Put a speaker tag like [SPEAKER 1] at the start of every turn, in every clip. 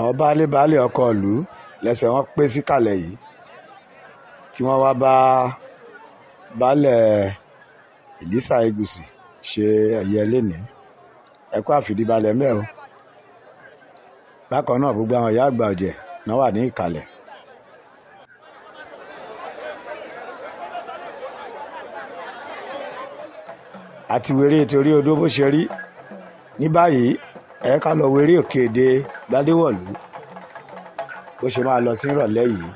[SPEAKER 1] àwọn baálé ọkọ ìlú lẹ́sẹ̀ wọn pé síkàlẹ̀ yìí tí wọ́n wá bá baálẹ̀ Ìlísà Ẹ̀gùsì ṣe ẹ̀yẹ lénìí. ẹ kú àfìdíbalẹ̀ mẹ́ o. bákan náà gbogbo àwọn ìyá àgbà ọ̀jẹ̀ náà wà ní ìkàlẹ̀. àti wéré torí odó bó ṣe rí ní báyìí ẹ ká lọ wéré òkèèdè Gbádéwọ̀lú bó ṣe máa lọ sí ìrọ̀lẹ́ yìí.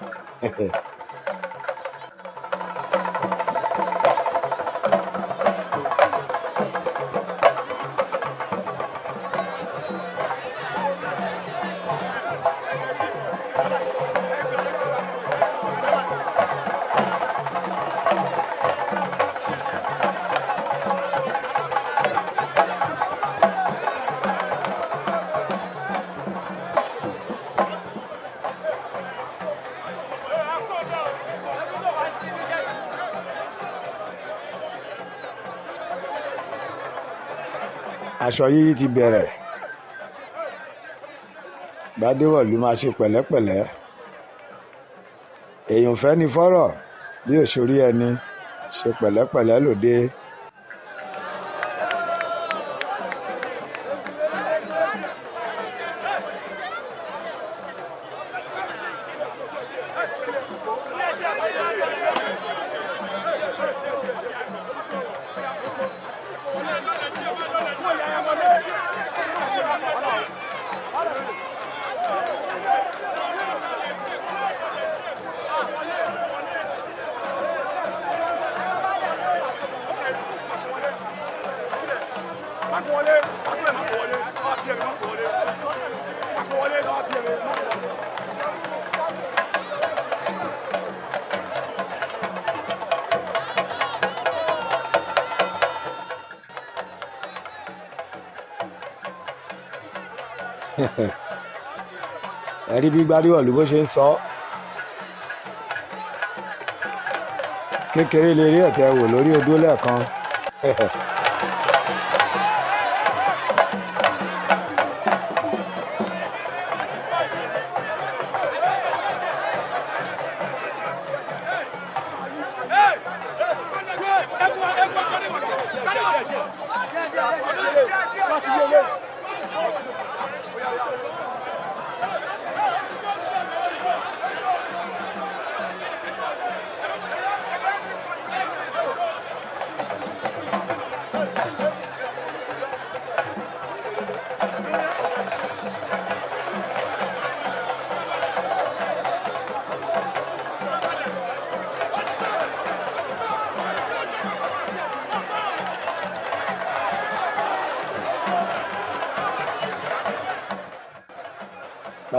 [SPEAKER 1] aṣọ yíyí ti bẹ̀rẹ̀. Gbádéwọ̀lú máa ṣe pẹ̀lẹ́pẹ̀lẹ́. èèyàn fẹ́ ni fọ́rọ̀ bí òṣòrí ẹni ṣe pẹ̀lẹ́pẹ̀lẹ́ lòde. ẹ̀rí bí Gbádéwọ̀lú bó ṣe ń sọ kékeré lè rí ẹ̀tẹ̀ wò lórí odó lẹ́ẹ̀kan.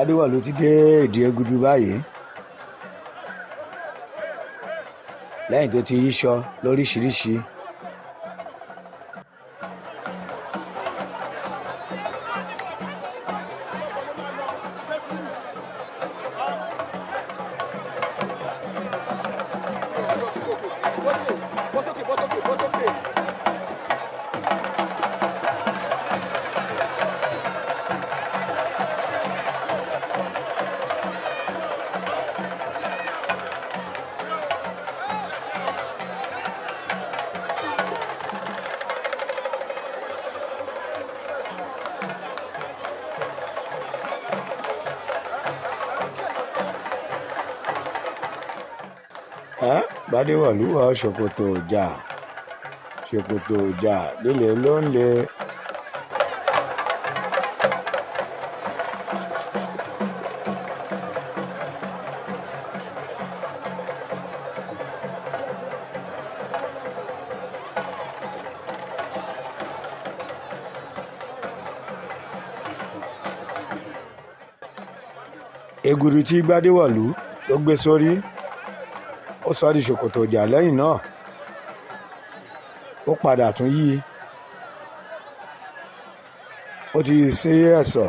[SPEAKER 1] Gbádéwọ̀lú ti dé ìdí Egungun báyìí lẹ́yìn tó ti yíṣọ lóríṣiríṣi. Gbádéwọ̀lú wọ ṣòkòtò ọjà líle ló ń le. Ègùrù tí Gbádéwọ̀lú ló gbé sórí ó sọ di ṣòkòtò ọjà lẹ́yìn náà ó padà tún yí ó ti yí sí ẹ̀sọ̀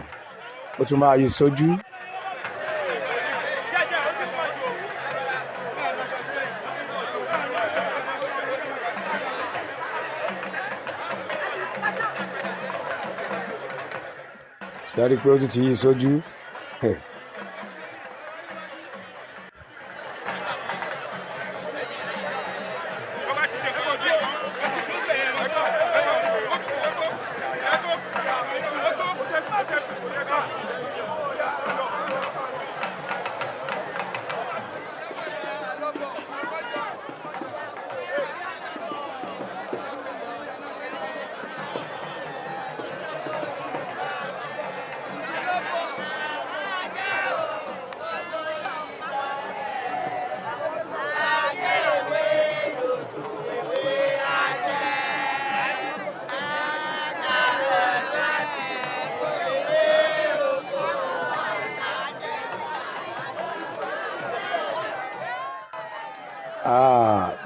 [SPEAKER 1] ó tún máa yí sójú. dárí pé ó ti yí sójú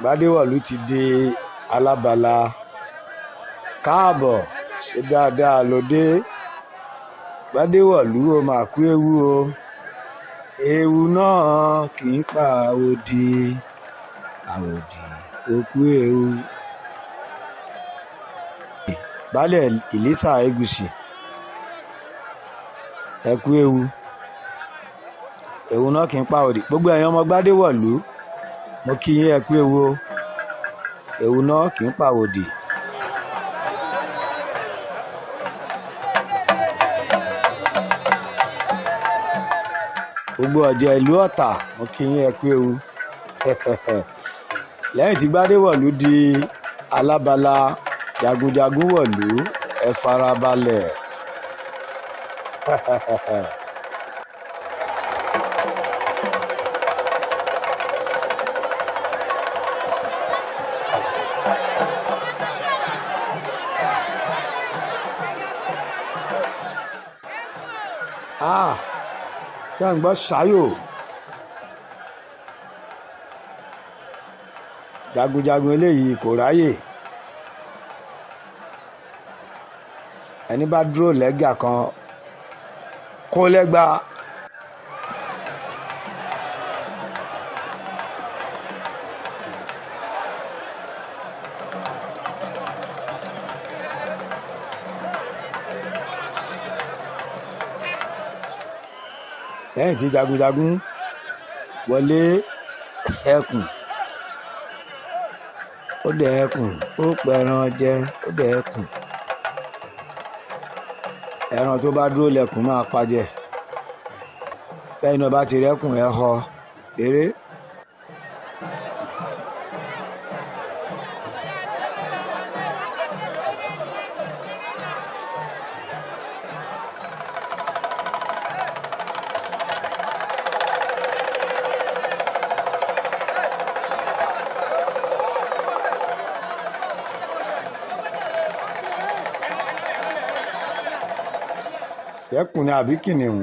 [SPEAKER 1] Gbádéwọ̀lú ti di alábala. Káàbọ̀, ṣe dáadáa lóde. Gbádéwọ̀lú ó máa kú ewu o. Ewu náà kì í pa àwòdì. Àwòdì ó kú ewu. Baálẹ̀ Ìlísà Ẹ̀gùsì, ẹ kú ewu. Ewu náà kì í pa àwòdì. Gbogbo ẹ̀yin ọmọ Gbádéwọ̀lú, mo kí yín ẹ kú ewu o. Ewu náà kì í pa àwòdì. Gbogbo ọ̀jẹ̀ ìlú Ọ̀tà, mo kí yín ẹ kú ewu. Lẹ́yìn tí Gbádéwọ̀lú di alábala, jagunjagun wọ̀lú, ẹ farabalẹ̀. Ṣé à ń gbọ́ ṣáyò? Jagunjagun eléyìí kò ráyè. Ẹni bá dúró lẹ́gà kan kó lẹ́gbà. Lẹ́yìn tí jagunjagun wọlé ẹkùn, ó dẹ̀ ẹkùn, ó pẹran jẹ, ó dẹ̀ ẹkùn. Ẹran tó bá dúró lẹ́kùn máa pajẹ. Bẹ́ẹ̀ náà bá ti rẹ́kùn ẹ họ eré. Ẹkùn ni àbí kìnìún?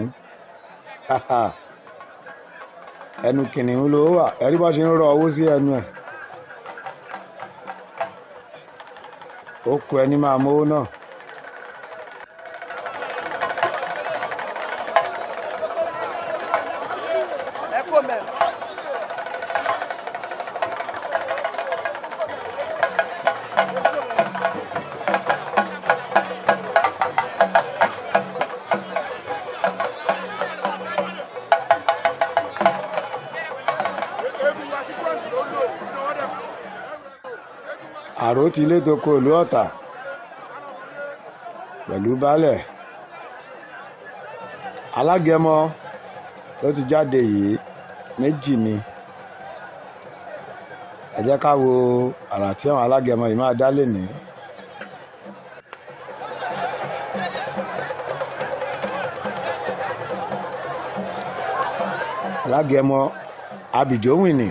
[SPEAKER 1] Ẹnu kìnìún ló wà. Ẹ̀rí bá ṣe ń rọ owó sí ẹnu ẹ̀. Ó kù ẹni máa mówó náà. Àrò ti lé toko ìlú Ọ̀tà pẹ̀lú baálẹ̀. Alágẹmọ ló ti jáde yìí, méjì ni. Ẹ jẹ́ ká wo àrà tí àwọn alágẹmọ yìí máa dá lénìí. Alágẹmọ Abìjówìnì.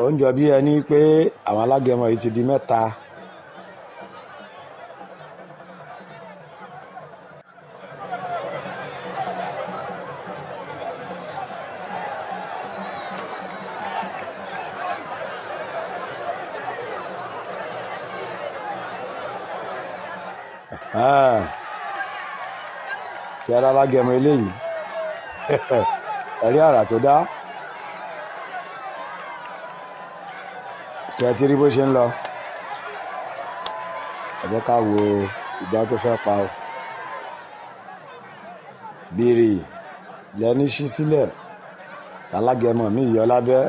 [SPEAKER 1] Ó ń jọ bí ẹni pé àwọn alágẹmọ yìí ti di mẹ́ta. ṣe ara alágẹmọ eléyìí ẹ̀rí àrà tó dá ṣe ti rí bó ṣe ń lọ ẹ jẹ́ ká wo ìgbà tó fẹ́ pa o bìrì lẹ́ni ṣí sílẹ̀ alágẹmọ mi yọ lábẹ́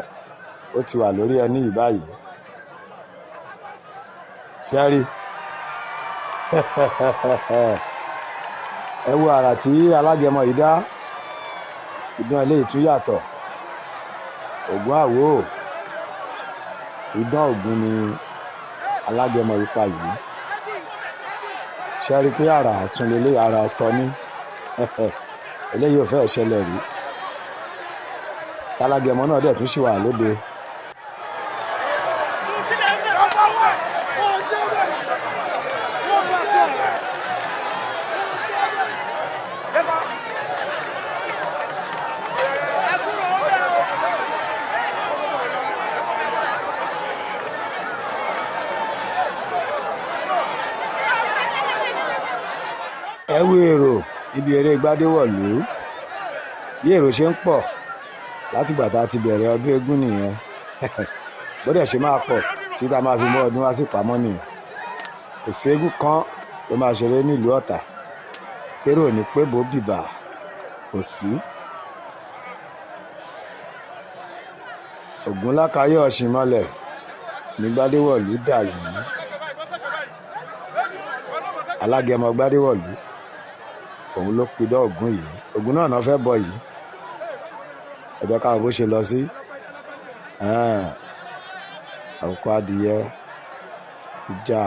[SPEAKER 1] ó ti wà lórí ẹni yìí báyìí ṣẹ́rí ẹ wo àrà tí alágẹmọ yìí dá ìdán eléyìí tún yàtọ̀ ògún àwò ìdán ògún ni alágẹmọ yìí pa yìí ṣẹ́rí pé àrà tún lélẹ̀ àrà ọ̀tọ̀ ní eléyìí ò fẹ́ ṣẹlẹ̀ rí alágẹmọ náà dẹ̀ tún ṣì wà lóde. ẹ wo èrò ibi eré gbádéwọ̀lú bí èrò ṣe ń pọ̀ látìgbà tá a ti bẹ̀rẹ̀ ọdún eégún nìyẹn gbọ́dọ̀ ṣe máa pọ̀ tí tá a máa fi mú ọdún wá sí pamọ́ nìyẹn kò sí eégún kan tó máa ṣeré nílùú Ọ̀tà kérò ní pé bó bìbà kò sí. Ògún lákàyè ọ̀ṣìnmọ́lẹ̀ ní gbádéwọ̀lú dà yìí alágẹmọ gbádéwọ̀lú òun ló pidán Ògún yìí Ògún náà fẹ́ bọ yìí ẹjọ́ káwọn bó ṣe lọ sí àwòkọ́ adìyẹ ti já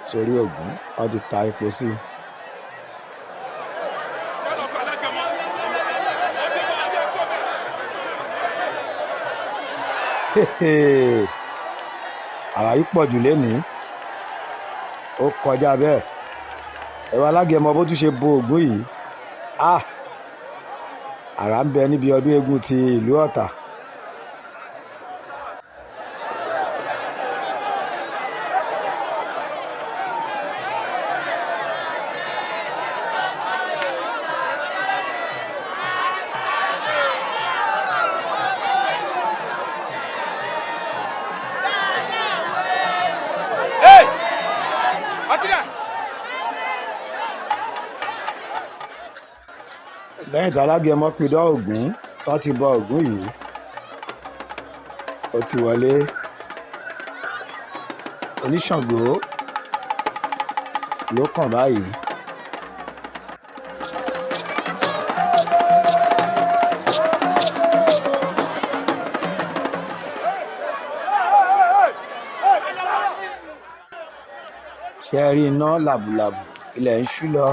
[SPEAKER 1] sórí Ògún wọ́n ti ta epo sí àrà yìí pọ̀ jù lénìí ó kọjá bẹ́ẹ̀ ẹ̀wọ̀n alágẹmọ bó tún ṣe bo Ògún yìí àrà ń bẹ níbi ọdún eégún ti ìlú Ọ̀tà. lẹ́yìn tí alágẹmọ pidán Ògún tó ti bọ Ògún yìí ó ti wọlé oníṣàngó ló kàn báyìí. ṣe rí iná làbùlàbù ilẹ̀ ń ṣú lọ